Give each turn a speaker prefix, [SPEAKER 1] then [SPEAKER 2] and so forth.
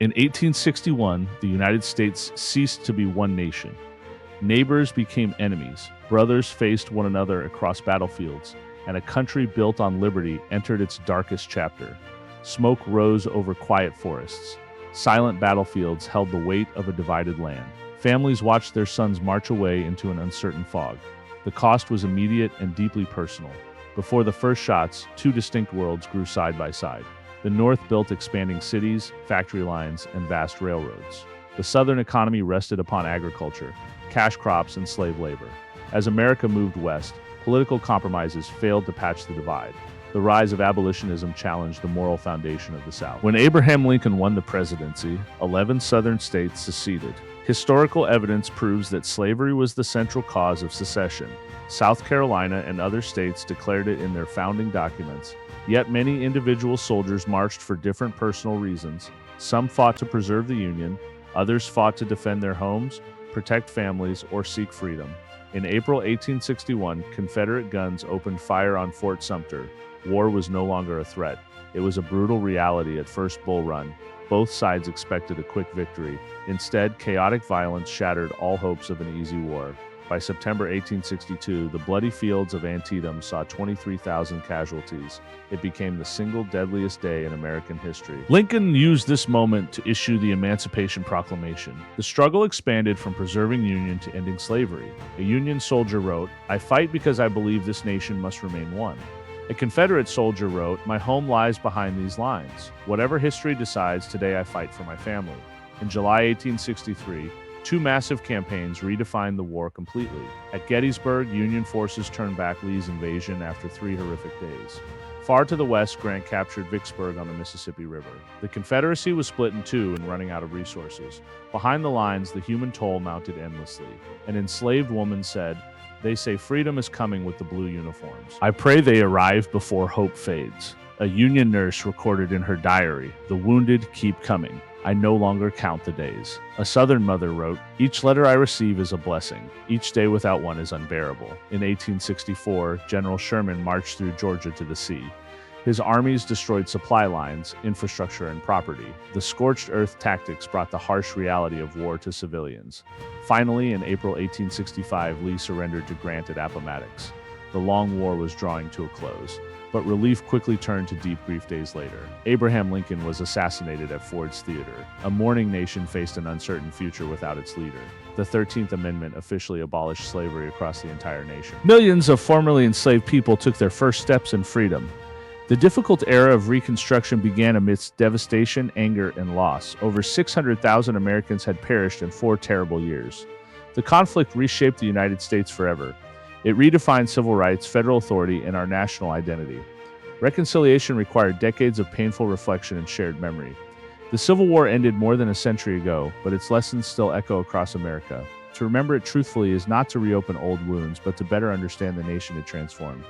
[SPEAKER 1] In 1861, the United States ceased to be one nation. Neighbors became enemies, brothers faced one another across battlefields, and a country built on liberty entered its darkest chapter. Smoke rose over quiet forests. Silent battlefields held the weight of a divided land. Families watched their sons march away into an uncertain fog. The cost was immediate and deeply personal. Before the first shots, two distinct worlds grew side by side. The North built expanding cities, factory lines, and vast railroads. The Southern economy rested upon agriculture, cash crops, and slave labor. As America moved west, political compromises failed to patch the divide. The rise of abolitionism challenged the moral foundation of the South. When Abraham Lincoln won the presidency, 11 Southern states seceded. Historical evidence proves that slavery was the central cause of secession. South Carolina and other states declared it in their founding documents. Yet many individual soldiers marched for different personal reasons. Some fought to preserve the Union, others fought to defend their homes, protect families, or seek freedom. In April 1861, Confederate guns opened fire on Fort Sumter. War was no longer a threat. It was a brutal reality at first Bull Run. Both sides expected a quick victory. Instead, chaotic violence shattered all hopes of an easy war. By September 1862, the bloody fields of Antietam saw 23,000 casualties. It became the single deadliest day in American history. Lincoln used this moment to issue the Emancipation Proclamation. The struggle expanded from preserving Union to ending slavery. A Union soldier wrote, "I fight because I believe this nation must remain one." A Confederate soldier wrote, "My home lies behind these lines. Whatever history decides, today I fight for my family." In July 1863, two massive campaigns redefined the war completely. At Gettysburg, Union forces turned back Lee's invasion after 3 horrific days. Far to the west, Grant captured Vicksburg on the Mississippi River. The Confederacy was split in two and running out of resources. Behind the lines, the human toll mounted endlessly. An enslaved woman said, "They say freedom is coming with the blue uniforms. I pray they arrive before hope fades." A Union nurse recorded in her diary, "The wounded keep coming. I no longer count the days." A Southern mother wrote, "Each letter I receive is a blessing. Each day without one is unbearable." In 1864, General Sherman marched through Georgia to the sea. His armies destroyed supply lines, infrastructure, and property. The scorched earth tactics brought the harsh reality of war to civilians. Finally, in April 1865, Lee surrendered to Grant at Appomattox. The long war was drawing to a close, but relief quickly turned to deep grief days later. Abraham Lincoln was assassinated at Ford's Theater. A mourning nation faced an uncertain future without its leader. The 13th Amendment officially abolished slavery across the entire nation. Millions of formerly enslaved people took their first steps in freedom. The difficult era of Reconstruction began amidst devastation, anger, and loss. Over 600,000 Americans had perished in 4 terrible years. The conflict reshaped the United States forever. It redefined civil rights, federal authority, and our national identity. Reconciliation required decades of painful reflection and shared memory. The Civil War ended more than a century ago, but its lessons still echo across America. To remember it truthfully is not to reopen old wounds, but to better understand the nation it transformed.